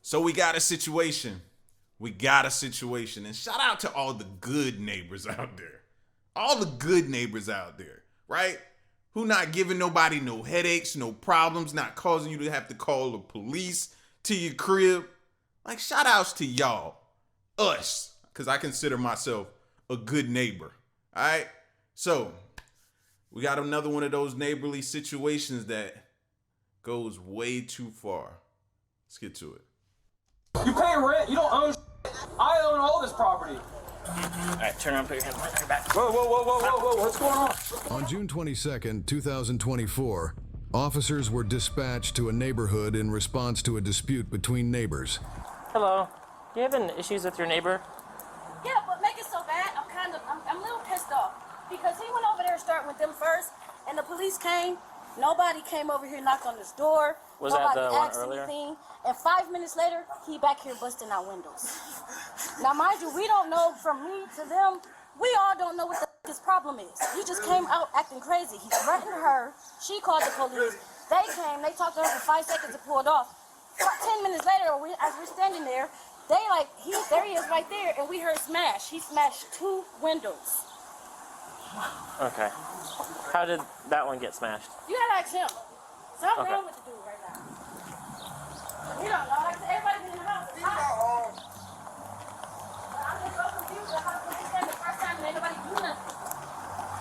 So we got a situation. And shout out to all the good neighbors out there. All the good neighbors out there, right? Who not giving nobody no headaches, no problems, not causing you to have to call the police to your crib. Like, shout outs to y'all. Us. Because I consider myself a good neighbor. All right? So, we got another one of those neighborly situations that goes way too far. Let's get to it. You pay rent. You don't own shit. I own all this property. All right, turn around, put your hand behind your back. Whoa. What's going on? On June 22nd, 2024, officers were dispatched to a neighborhood in response to a dispute between neighbors. Hello. You having issues with your neighbor? Yeah, but make it so bad, I'm a little pissed off. Because he went over there and started with them first, and the police came. Nobody came over here, knocked on this door. Was that Nobody the one asked earlier? anything. And 5 minutes later, he back here busting out windows. Now, mind you, we don't know from me to them. We all don't know what his problem is. He just came out acting crazy. He threatened her. She called the police. They came. They talked to her for 5 seconds and pulled off. 10 minutes later, as we're standing there, there he is right there, and we heard smash. He smashed 2 windows. Okay. How did that one get smashed? You gotta ask him. Something Okay. wrong with the dude right now. We don't know. Like everybody's in the house. I'm just so confused at how the police came the first time and ain't nobody do nothing.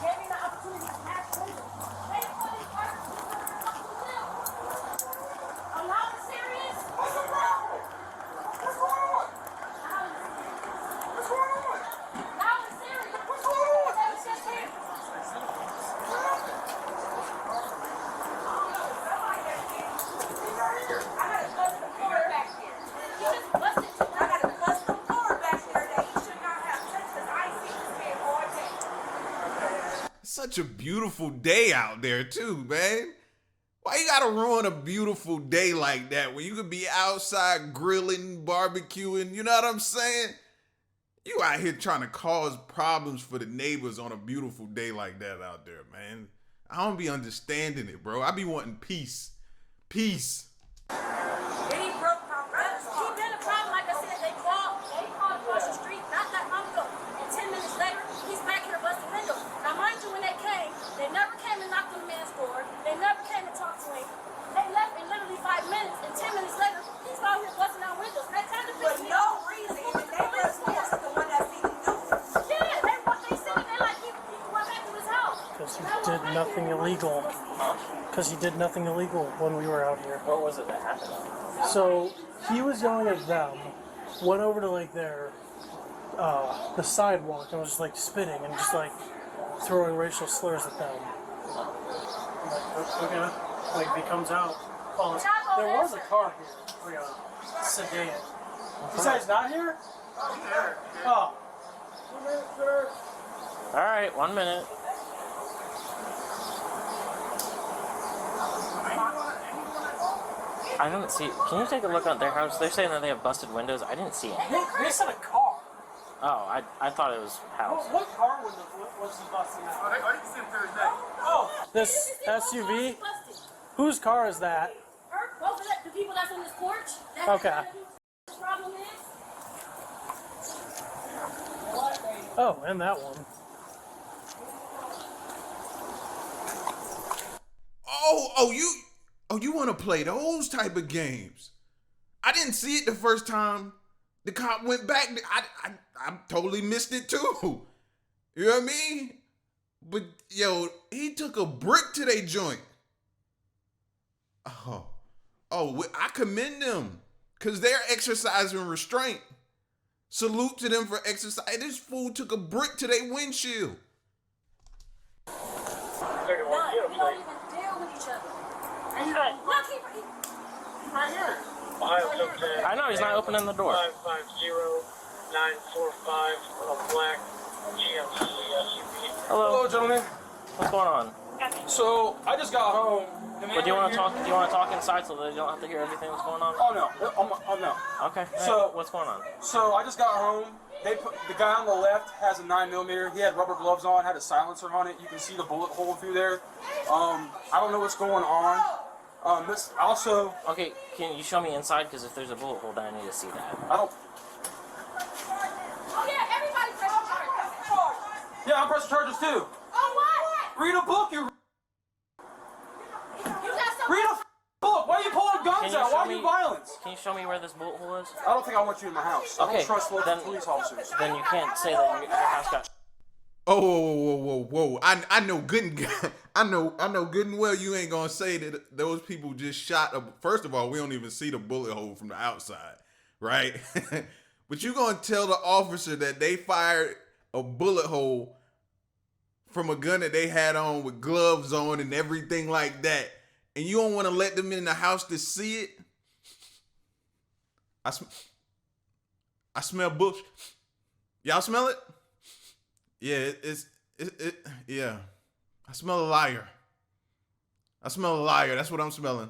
Gave me the opportunity to smash windows. They the police first. I'm not serious. What's the problem? What's going on? What's going on? Now I'm serious. What's going on? It's just here. Such a beautiful day out there too, man. Why you gotta ruin a beautiful day like that when you could be outside grilling, barbecuing, you know what I'm saying? You out here trying to cause problems for the neighbors on a beautiful day like that out there, man. I don't be understanding it, bro. I be wanting peace. Peace. He broke my rest. He been a problem, like I said, they called across the street not that long ago. And 10 minutes later, he's back here busting windows. Now mind you, when they came, they never came and knocked on the man's door. They never came and talked to him. They left in literally 5 minutes, and 10 minutes later, he's out here busting out windows. That kind of pissed me off. No reason. And the neighbors was the one that seen him do it. Yeah, they said they like he went back to his house. Because he did nothing illegal. Because he did nothing illegal when we were out here. What was it that happened? So he was yelling at them, went over to like the sidewalk and was just like spitting and just like throwing racial slurs at them. Like, okay, like if he comes out, there was a car here, like a sedan. You said he's not here? Oh. All right, 1 minute. I don't see. Can you take a look at their house? They're saying that they have busted windows. I didn't see it. They said a car. Oh, I thought it was house. What car was he busting out? I didn't see him Thursday. Oh, this SUV? Whose car is that? Both of the people that's on this porch. Okay. The problem is. Oh, and that one. You want to play those type of games? I didn't see it the first time the cop went back. I totally missed it too. You know what I mean? But yo, he took a brick to their joint. I commend them because they're exercising restraint. Salute to them for exercise. This fool took a brick to their windshield. We don't even deal with each other. And look, he's right here. I know he's not opening the door. 550-945, a black GMC SUV. Hello, gentlemen. what's going on? So I just got home. But do you want to talk? Do you want to talk inside so that you don't have to hear everything that's going on? Oh no. Okay. So what's going on? So I just got home. The guy on the left has a 9mm. He had rubber gloves on, had a silencer on it. You can see the bullet hole through there. I don't know what's going on. This also, Okay, can you show me inside? Because if there's a bullet hole, then I need to see that. I don't. Oh yeah, everybody's pressing charges. Yeah, I'm pressing charges too. Oh what? Read a book, you. You got some. Read a book. Why are you pulling Can guns you out? show Why are me? you violence? Can you show me where this bullet hole is? I don't think I want you in my house. I Okay, don't trust local then- police officers. Then you can't say that your house got. Oh, whoa. I know good and I know good and well you ain't gonna say that those people just shot first of all, we don't even see the bullet hole from the outside, right? But you gonna tell the officer that they fired a bullet hole from a gun that they had on with gloves on and everything like that, and you don't want to let them in the house to see it? I smell bush. Y'all smell it? Yeah, yeah. I smell a liar. That's what I'm smelling.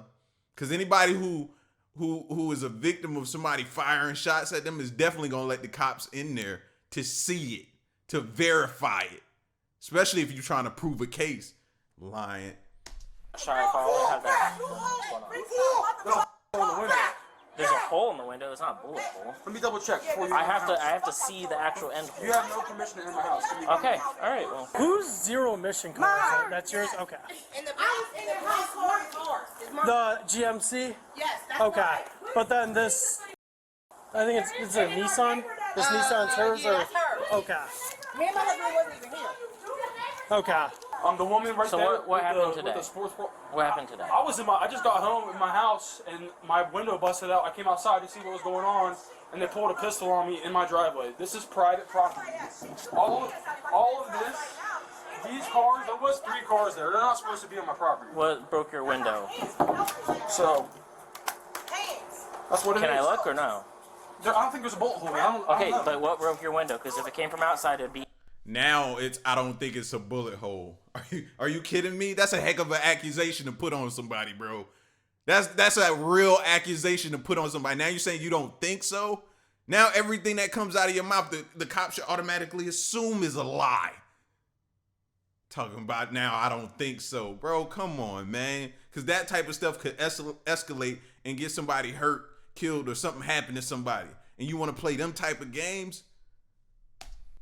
Cause anybody who is a victim of somebody firing shots at them is definitely gonna let the cops in there to see it, to verify it. Especially if you're trying to prove a case. Lying. Shot if I only have that. There's a hole in the window. It's not a bullet hole. Let me double check before you. I have to see the actual end hole. You have no permission to enter my house. Okay, all right. Well, Whose zero mission car is that? That's yours? Okay. In the house, marked cars. It's marked. The GMC? Yes, that's Okay. right. But then this, I think it's a Nissan? This Nissan's hers Yeah, or? that's hers. Okay. Me and my husband wasn't even here. Okay. The woman right So there. what happened with today? the sports bra. what happened today? I just got home in my house and my window busted out. I came outside to see what was going on, and they pulled a pistol on me in my driveway. This is private property. All of this, these cars, there was 3 cars there. They're not supposed to be on my property. What broke your window? So that's what it is. Can I look or no? I don't think there's a bullet hole. I don't Okay, know. but what broke your window? Because if it came from outside, it'd be. Now I don't think it's a bullet hole. Are you kidding me? That's a heck of an accusation to put on somebody, bro. That's a real accusation to put on somebody. Now you're saying you don't think so? Now everything that comes out of your mouth, the cops should automatically assume is a lie. Talking about now, I don't think so. Bro, come on, man. Because that type of stuff could escalate and get somebody hurt, killed, or something happen to somebody. And you want to play them type of games?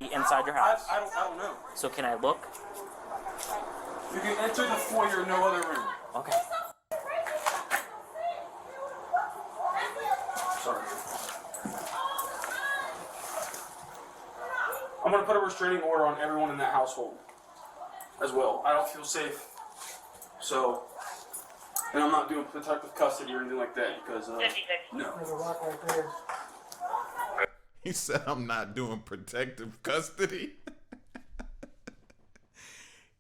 Inside your house. I don't know. So can I look? You can enter the foyer, no other room. Okay. Sorry. I'm gonna put a restraining order on everyone in that household as well. I don't feel safe. So, and I'm not doing protective custody or anything like that because no. There's a rock right there. He said, I'm not doing protective custody.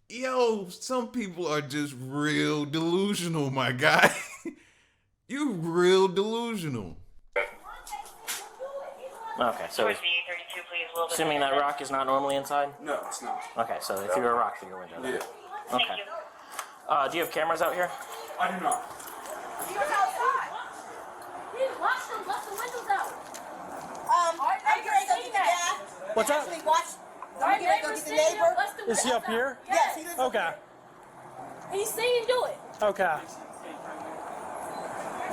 Yo, some people are just real delusional, my guy. You real delusional. Okay, so assuming that rock is not normally inside? No, it's not. Okay, so they threw a rock through your window. Then. Yeah, Okay. Do you have cameras out here? I do not. He was outside. He watched them, left the windows out. I'm getting ready to go get the guy. What's that? Actually, watch. I'm getting ready to go get the neighbor. Is he up here? Yes, he lives up Okay. He's seen you do it. Okay.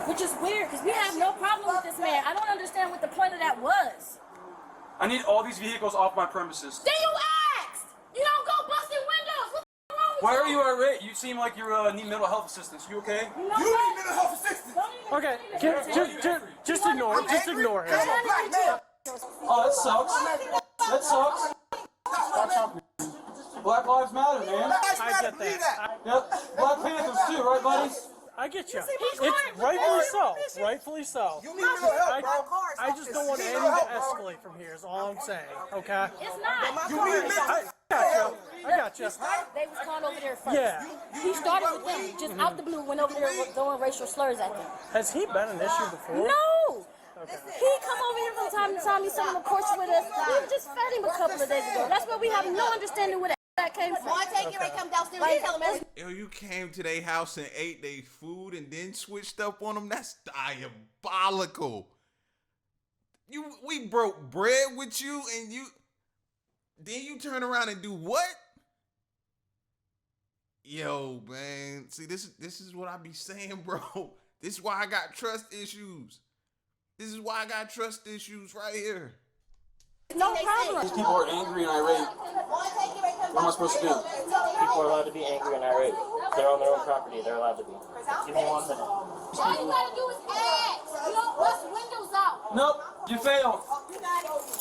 Which is weird, because we have no problem with this man. I don't understand what the point of that was. I need all these vehicles off my premises. Then you asked! You don't go busting windows! What's wrong with Why you? are you irate? You seem like you need mental health assistance. You okay? You need mental health assistance! Okay. Just ignore him. Just ignore him. Oh, that sucks. That sucks. Black Lives Matter, man. I get that. Yep. Black Panthers too, right, buddies? I get you. It's rightfully so. Rightfully so. You need mental help, bro. I just don't want anything to escalate from here. Is all I'm saying. Okay. It's not. You need mental I got you. They was caught over there first. Yeah. He started with them, just out the blue, went over there throwing racial slurs at them. Has he been an issue before? No! He come over here from time to time, he's on the porch with us. We just fed him a couple of days ago. That's why we have no understanding where that came from. I take it, come downstairs and tell him. Yo, you came to their house and ate their food and then switched up on them? That's diabolical. We broke bread with you and then you turn around and do what? Yo, man. See, this is what I be saying, bro. This is why I got trust issues. This is why I got trust issues right here. No problem. These people are angry and irate. What am I supposed to do? People are allowed to be angry and irate. They're on their own property. They're allowed to be. Give me 1 minute. All you gotta do is ask. You don't bust windows out. Nope, you failed.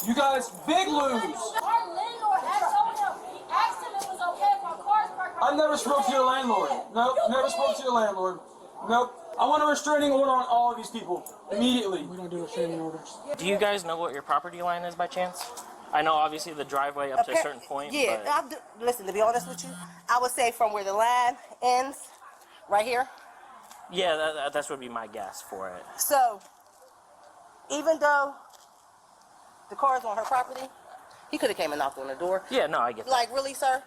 You guys big lose. Our landlord had told him. He asked him if it was okay if our cars parked. I never spoke to your landlord. Nope, never spoke to your landlord. Nope. I want a restraining order on all of these people immediately. We don't do restraining orders. Do you guys know what your property line is by chance? I know obviously the driveway up to a certain point. Yeah, But listen, to be honest with you, I would say from where the line ends, right here. yeah, that would be my guess for it. So, even though the car is on her property, he could have came and knocked on the door. Yeah, no, I get that. Like, really, sir?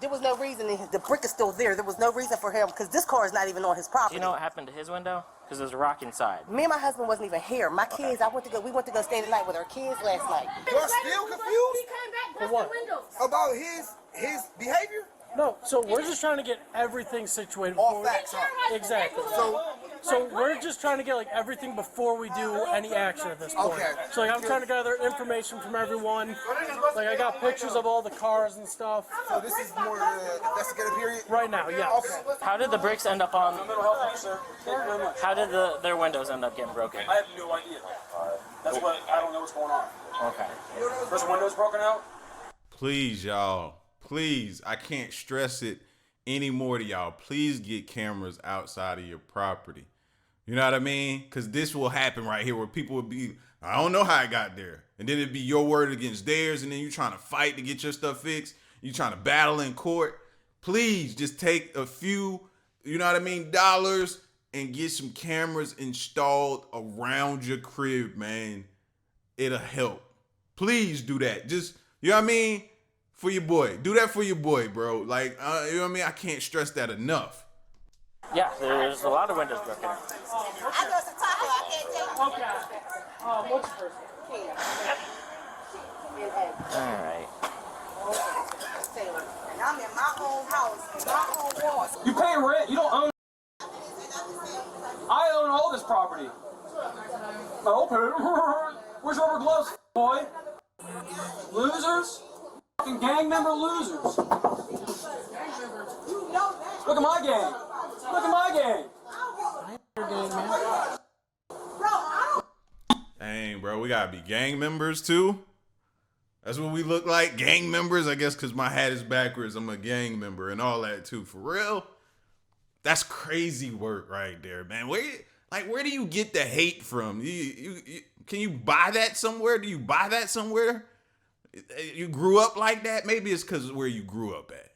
There was no reason. The brick is still there. There was no reason for him, because this car is not even on his Do property. you know what happened to his window? Because there's a rock inside. Me and my husband wasn't even here. My kids, we went to go stay the night with our kids last night. You're still He confused came back, For busted what? windows. about his behavior? No, so we're just trying to get everything situated. All before facts, huh? Exactly. So we're just trying to get like everything before we do any action at this point. Okay. So like I'm trying to gather information from everyone. Like I got pictures of all the cars and stuff. So this is more investigative period? Right now, yes. Okay. How did the bricks end up on? Mental health, thank you, sir. Thank you very much. How did their windows end up getting broken? I have no idea. That's what I don't know what's going on. Okay. First window's broken out. Please, y'all. Please, I can't stress it anymore to y'all. Please get cameras outside of your property. You know what I mean? Because this will happen right here where people would be, I don't know how I got there. And then it'd be your word against theirs. And then you trying to fight to get your stuff fixed. You trying to battle in court. Please just take a few, you know what I mean, dollars and get some cameras installed around your crib, man. It'll help. Please do that. Just, you know what I mean? For your boy. Do that for your boy, bro. Like, you know what I mean? I can't stress that enough. Yeah, there's a lot of windows broken. I got some taco. I can't take Okay. What's your first name? All right. And I'm in my own house, my own walls. You pay rent. You don't own. I own all this property. Okay. Where's your rubber gloves, boy? Losers. Fucking gang member losers. Look at my gang. Look at my gang. Dang, bro. We gotta be gang members, too? That's what we look like? Gang members? I guess because my hat is backwards. I'm a gang member and all that, too. For real? That's crazy work right there, man. Where do you get the hate from? Can you buy that somewhere? Do you buy that somewhere? You grew up like that? Maybe it's because where you grew up at.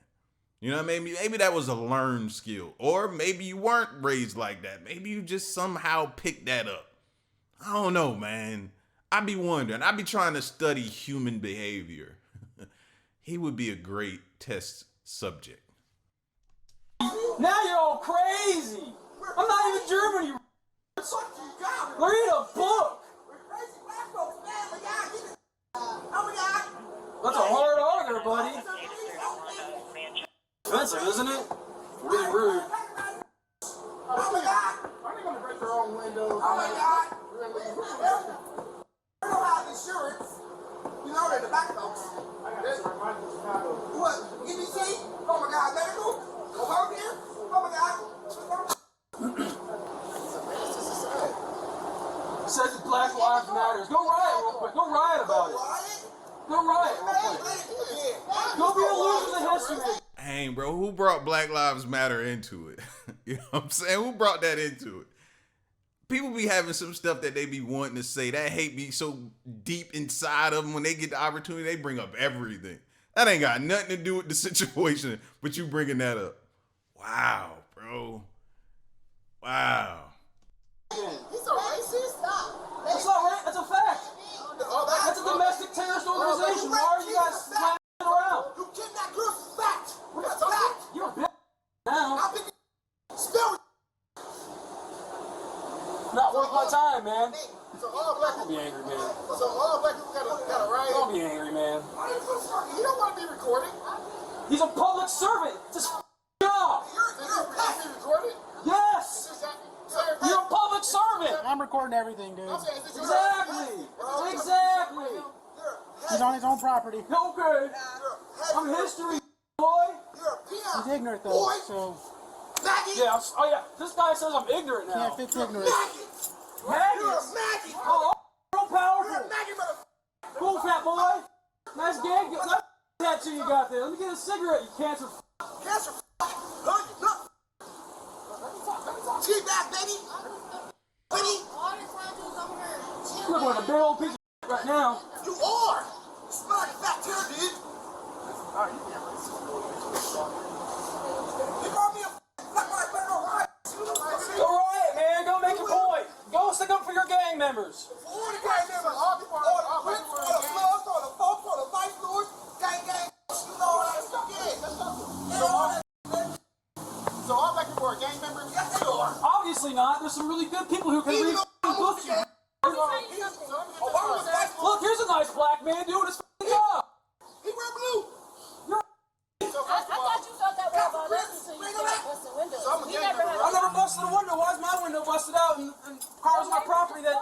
You know, maybe that was a learned skill. Or maybe you weren't raised like that. Maybe you just somehow picked that up. I don't know, man. I be wondering. I be trying to study human behavior. He would be a great test subject. Now you're all crazy. I'm not even German, you. Read a book. That's a hard auger, buddy. Offensive, isn't it? Really rude. Oh my God! Are they gonna break their own windows? Oh my God! We don't have insurance. You know they're the back folks. What? EBT? Oh my God! Medical? Go home here? Oh my God! Says Black Lives Matter. Go riot real quick. Go riot about it. Go riot real quick. Go be a loser in history. Dang, bro, who brought Black Lives Matter into it? You know what I'm saying? Who brought that into it? People be having some stuff that they be wanting to say. That hate be so deep inside of them. When they get the opportunity, they bring up everything. That ain't got nothing to do with the situation, but you bringing that up. Wow, bro. Wow. He's a racist? That's not right. That's a fact. That's a domestic terrorist organization. Why are you guys slapping around? You kidnapped girls is fact. That's fact. You're a bitch now. I think spill. Not worth my time, man. So all black Don't people. be angry, man. So all black people got a right. Don't be angry, man. Why are you so fucking? You don't want to be recorded. He's a public servant. It's his job. I'm recording everything, dude. Exactly. Exactly. He's on his own property. Okay. I'm history, boy. He's ignorant though, so Yeah. Oh yeah. This guy says I'm ignorant now. can't fix ignorance. Maggots. Oh, real powerful. Cool, fat boy. Nice gag. Nice tattoo you got there. Let me get a cigarette, you cancer. Cheat back, baby. Baby, You look like a big old piece of right now. you are. Smell like fat tear, dude. You call me a black man, right? Go riot, man. Go make your point. Go stick up for your gang members. All the gang members, all the gloves, all the folks, all the vice lords, gang, you know all that stuff. Yeah. So I'm looking for a gang member? Yes, you are. Obviously not. There's some really good people who can read books. Look, here's a nice black man doing his job. He wear blue. I thought you felt that way about us until you started busting windows. We never had I never busted a window. Why is my window busted out and cars on my property that...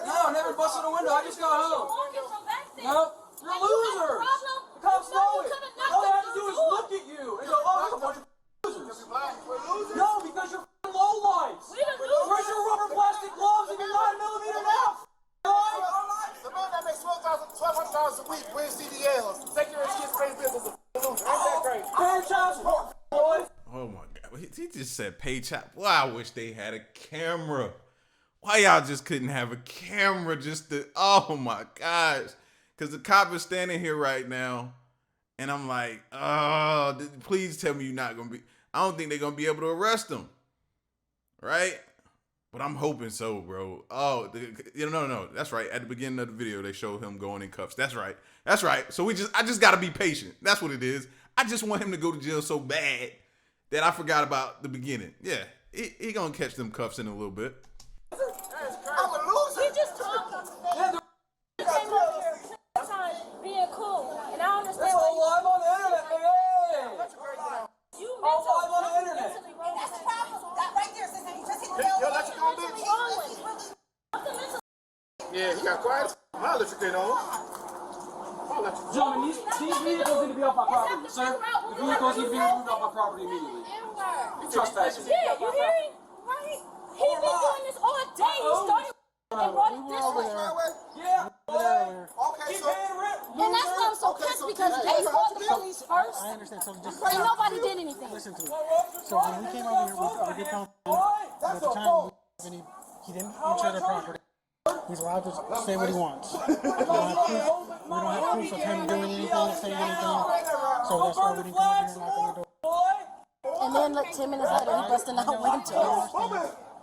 No, I never busted a window. I just got home. Nope. You're a loser. The cops know it. All they have to do is look at you and go, oh, there's a bunch of losers. No, because you're low lights. Where's your rubber plastic gloves and your 9mm now? The man that makes $1,200 a week wears CDLs. Take your kids pay bills as a loser. Ain't that great? Pay child support, boy. Oh my God. He just said pay chop. Well, I wish they had a camera. Why y'all just couldn't have a camera just to, oh my gosh. Because the cop is standing here right now. And I'm like, oh, please tell me you're not going to be, I don't think they're going to be able to arrest him. Right? But I'm hoping so, bro. Oh, no. That's right. At the beginning of the video, they showed him going in cuffs. That's right. So I just got to be patient. That's what it is. I just want him to go to jail so bad that I forgot about the beginning. Yeah, he gonna catch them cuffs in a little bit. I'm a loser. We just talking. He came over here being cool, and I understand That's why all live on the internet, man. you All live on the internet. mentally wrong. That's the problem. That right there, since he just hit the You're electric on mentally wrong with it. Something mentally. Yeah, he got quiet. My electric ain't on. Gentlemen, these vehicles need to be off my property, sir. The vehicles need to be removed off my property immediately. You trespassing. Yeah, you hear him? Right? He's been doing this all day. He started and brought it this way. Yeah. Okay, Keep so paying rent. And that's why I'm so pissed because they called the police first I understand. So just and nobody did anything. listen to me. So when we came over here, we did come at the time he didn't enter the property. He's allowed to say what he wants. We don't have proof of him doing anything, saying anything. So that's why we didn't come over here and knock on the door. And then like 10 minutes later, he busting out windows.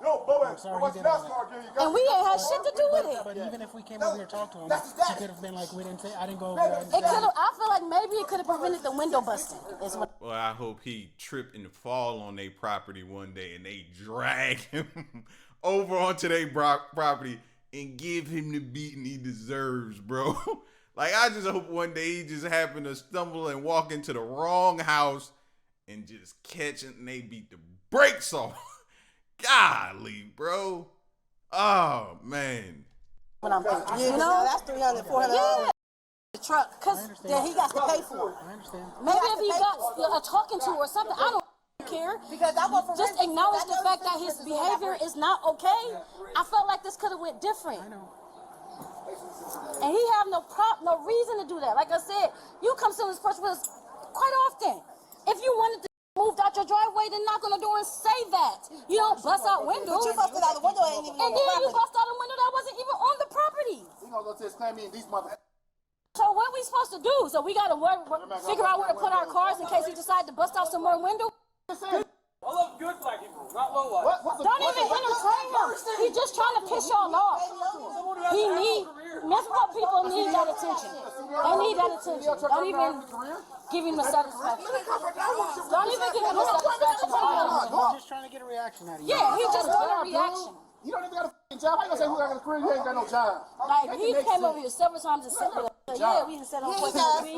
I'm sorry he did all that. And we ain't had shit to do with it. But even if we came over here and talked to him, he could have been like, I didn't go over there. It could have. I feel like maybe it could have prevented the window busting. Is what. Well, I hope he trip and fall on their property one day and they drag him over onto their property and give him the beating he deserves, bro. Like, I just hope one day he just happened to stumble and walk into the wrong house and just catch it and they beat the brakes off. Golly, bro. Oh, man. What I'm thinking. You know, that's $300, $400. Yeah. The truck, cause then he got to pay for it. I understand. Maybe if he got talking to or something, I don't care. Because I want for Just acknowledge the fact that his behavior is not okay. I felt like this could have went different. I know. And he have no reason to do that. Like I said, you come to this person with us quite often. If you wanted to move out your driveway, then knock on the door and say that. You don't bust out windows. But you busted out the window and even And then you bust out a window that wasn't even on the property. he gonna go to his claim in these mother. So what we supposed to do? So we gotta figure out where to put our cars in case he decide to bust out some more windows. I love good black people, not low life. Don't even entertain him. He's just trying to piss y'all off. Miserable people need that attention. They need that attention. Don't even give him the satisfaction. Don't even give him the satisfaction. He's just trying to get a reaction out of you. Yeah, he just want a reaction. You don't even got a job. How you gonna say who got a career? You ain't got no job. Like, he came over here several times and said that. Yeah, we done set on we done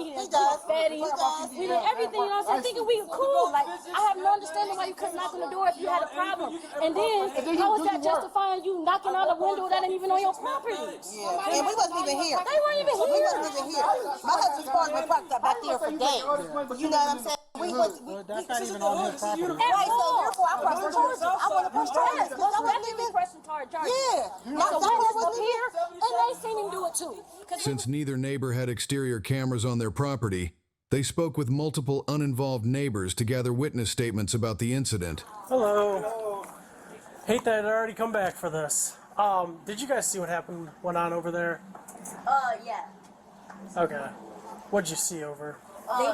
fatty. We did everything, you know what I'm saying? Thinking we were cool. Like, I have no understanding why you couldn't knock on the door if you had a problem. And then, how is that justifying you knocking out a window that ain't even on your property? Yeah, and we wasn't even here. They weren't even here. We wasn't even here. My husband's car been parked up back there for days. You know what I'm saying? That's not even on his property. Right, so therefore I pressed charges. I want to press charges. Yes, I wasn't even pressing charges. Yeah. So witness was here, and they seen him do it too. Since neither neighbor had exterior cameras on their property, they spoke with multiple uninvolved neighbors to gather witness statements about the incident. Hello. Hate that I already come back for this. Did you guys see what went on over there? Yeah. Okay. What'd you see over?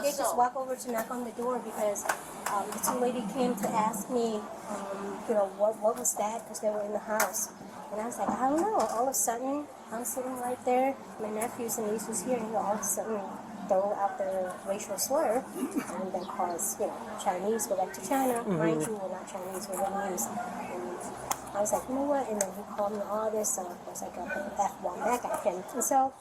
They just walk over to knock on the door because the two lady came to ask me, what was that? Because they were in the house. And I was like, I don't know. All of a sudden, I'm sitting right there. My nephews and nieces here, and all of a sudden throw out the racial slur and then cause, Chinese go back to China. Mind you, we're not Chinese, we're Vietnamese. And I was like, you know what? And then he called me all this, so of course I got the F1 back at him. And so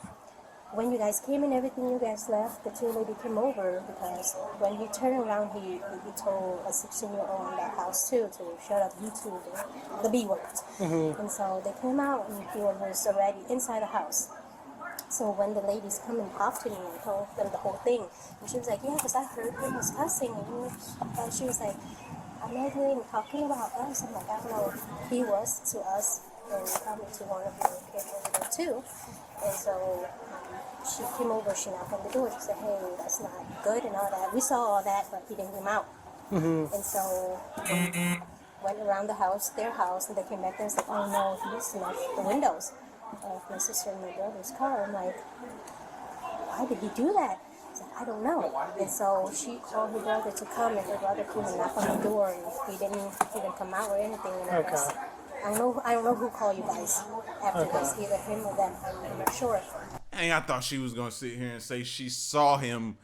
when you guys came and everything, you guys left, the two lady came over because when he turned around, he told a 16-year-old in that house too to shut up YouTube, the B words. And so they came out and he was already inside the house. So when the ladies come and talk to me, I told them the whole thing. And she was like, yeah, because I heard him was cussing. And she was like, I'm not even talking about us. I'm like, I don't know if he was to us and probably to one of your kids over there too. And so she came over, she knocked on the door, she said, hey, that's not good and all that. We saw all that, but he didn't come out. And so went around the house, their house, and they came back and said, oh no, he smashed the windows of my sister and my brother's car. I'm like, why did he do that? I said, I don't know. And so she called her brother to come, and her brother came and knocked on the door, and he didn't come out or anything. And I don't know who called you guys after this, either him or them. I'm not sure. Dang, I thought she was gonna sit here and say she saw him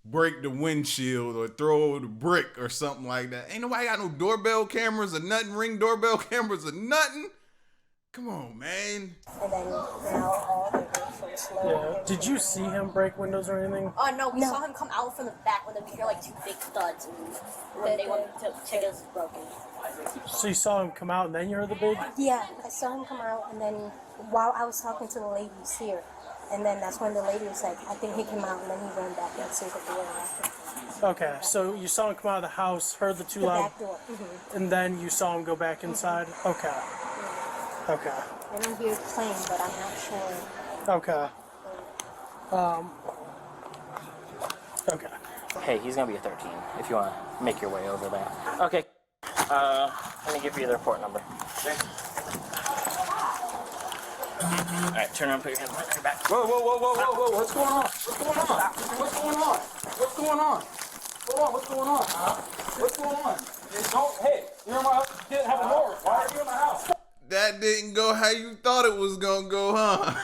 break the windshield or throw over the brick or something like that. Ain't nobody got no doorbell cameras or nothing, ring doorbell cameras or nothing. Come on, man. And then now all the racial slur. Yeah. Did you see him break windows or anything? Oh no, we saw him come out from the back when we hear like two big thuds and then they went to check us broken. So you saw him come out and then you heard the big? Yeah, I saw him come out, and then while I was talking to the ladies here, and then that's when the lady was like, I think he came out, and then he ran back and sealed the door after. Okay, so you saw him come out of the house, heard the too loud, back door. and then you saw him go back inside? Okay. Okay. And I'm here playing, but I'm not sure. Okay. Okay. Hey, he's gonna be a 13 if you want to make your way over there. Okay. Let me give you the report number. Alright, turn around, put your hands behind your back. Whoa, what's going on? What's going on? Hold on, what's going on? What's going on? Hey, you're in my house, you didn't have a door. Why are you in my house? That didn't go how you thought it was gonna go, huh?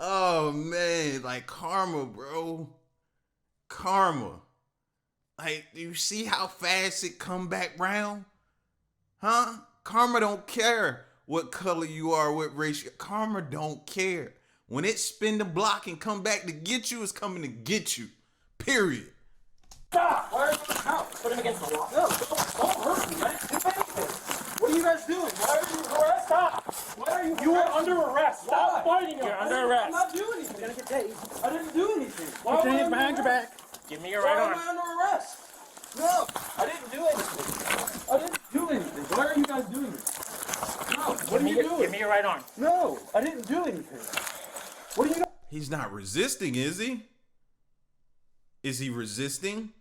Oh man, like karma, bro. Karma. Like, do you see how fast it come back round? Huh? Karma don't care what color you are, what race. Karma don't care. When it spin the block and come back to get you, it's coming to get you. Period. Stop! Why are you in the house? Put him against the wall. No, don't hurt me, man. Get back there. What are you guys doing? Why are you arrested? Stop! Why are you? You are under arrest. Stop fighting him. You're under arrest. I'm not doing anything. You're gonna get tased. I didn't do anything. Why Put your am I hands behind your back. Give me your right arm. Why am I under arrest? No, I didn't do anything. I didn't do anything. Why are you guys doing this? No, what are you doing? Give me your right arm. No, I didn't do anything. What are you? He's not resisting, is he? Is he resisting?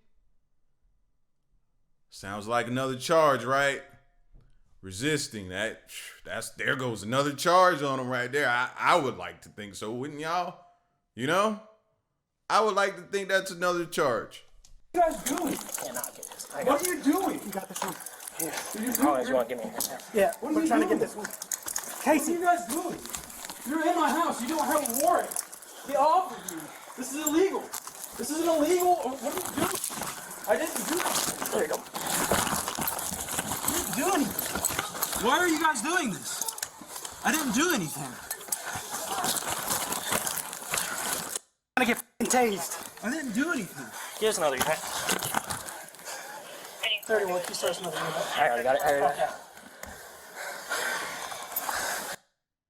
Sounds like another charge, right? Resisting. That's there goes another charge on him right there. I would like to think so, wouldn't y'all? You know? I would like to think that's another charge. What are you guys doing? Cannot get this. What are you doing? You got this one. Here. Oh, you want to give me your hand? Yeah, What are we're you trying doing? to get this one. What are Casey. you guys doing? You're in my house. You don't have a warrant. Get off of me. This is illegal. This isn't illegal. What are you doing? I didn't do anything. There you go. I didn't do anything. Why are you guys doing this? I didn't do anything. I get f***ing tased. I didn't do anything. Here's another unit. 31, he starts another unit. I already got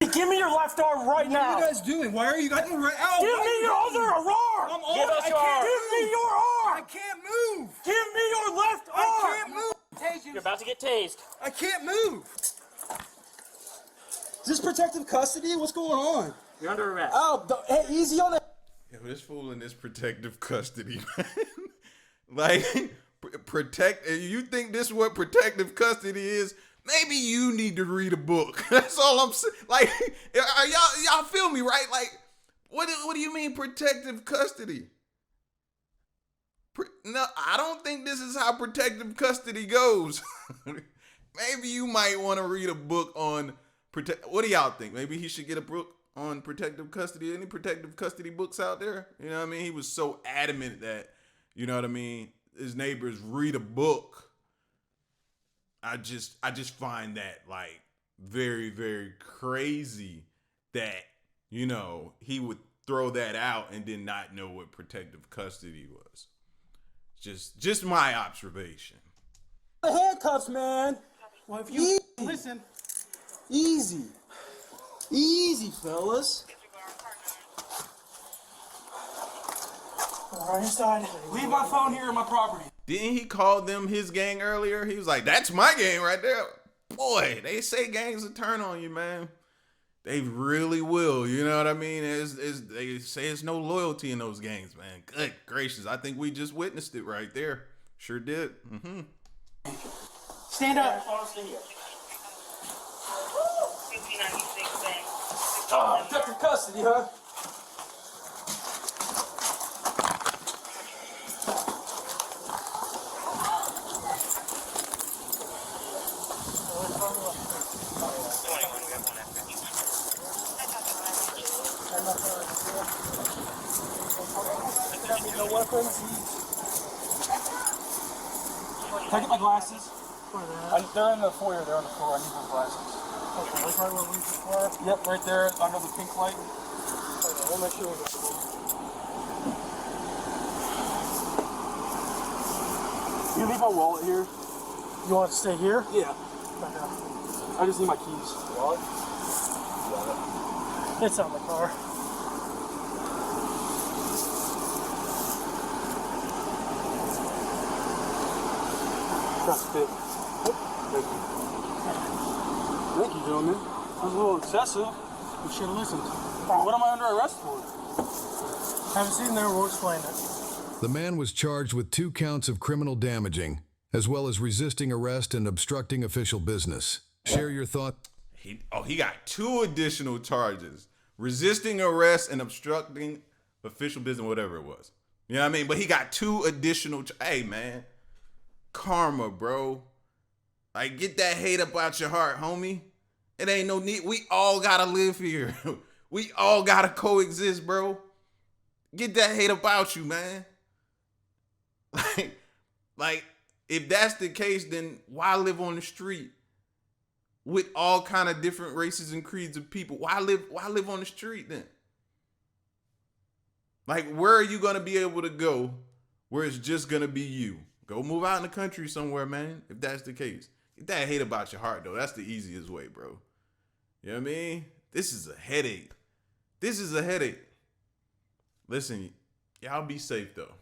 it. Give me your left arm right now. What are you guys doing? Why are you guys? Give me your other arm. Give us your arm. Give me your arm. I can't move. Give me your left arm. I can't move. You're about to get tased. I can't move. Is this protective custody? What's going on? You're under arrest. Oh, hey, easy on that. Yo, this fool in this protective custody, man. Like, protect. You think this is what protective custody is? Maybe you need to read a book. That's all I'm saying. Like, are y'all feel me, right? Like, what do you mean protective custody? No, I don't think this is how protective custody goes. Maybe you might want to read a book on What do y'all think? Maybe he should get a book on protective custody. Any protective custody books out there? You know what I mean? He was so adamant that, you know what I mean, his neighbors read a book. I just find that like very, very crazy that, you know, he would throw that out and did not know what protective custody was. Just my observation. The handcuffs, man. Well, if you listen, easy, fellas. Right inside. Leave my phone here on my property. Didn't he call them his gang earlier? He was like, that's my gang right there. Boy, they say gangs will turn on you, man. They really will. You know what I mean? They say there's no loyalty in those gangs, man. Good gracious. I think we just witnessed it right there. Sure did. Mm-hmm. Stand up. Protective custody, huh? No weapons. Can I get my glasses? They're in the foyer. They're on the floor. I need my glasses. Okay, right where we were. Yep, right there under the pink light. Okay, we'll make sure we got it. You leave my wallet here? You want to stay here? Yeah. Okay. I just need my keys. Wallet? It's on the car. That's fit. Thank you. Thank you, gentlemen. That was a little excessive. You should have listened. What am I under arrest for? Haven't seen there, we'll explain it. The man was charged with 2 counts of criminal damaging, as well as resisting arrest and obstructing official business. Share your thought. He got 2 additional charges. Resisting arrest and obstructing official business, whatever it was. You know what I mean? But he got 2 additional. Hey, man. Karma, bro. Like, get that hate up out your heart, homie. It ain't no need. We all gotta live here. We all gotta coexist, bro. Get that hate about you, man. Like, if that's the case, then why live on the street with all kind of different races and creeds of people? Why live on the street then? Like, where are you gonna be able to go where it's just gonna be you? Go move out in the country somewhere, man, if that's the case. Get that hate about your heart, though. That's the easiest way, bro. You know what I mean? This is a headache. This is a headache. Listen, y'all be safe, though.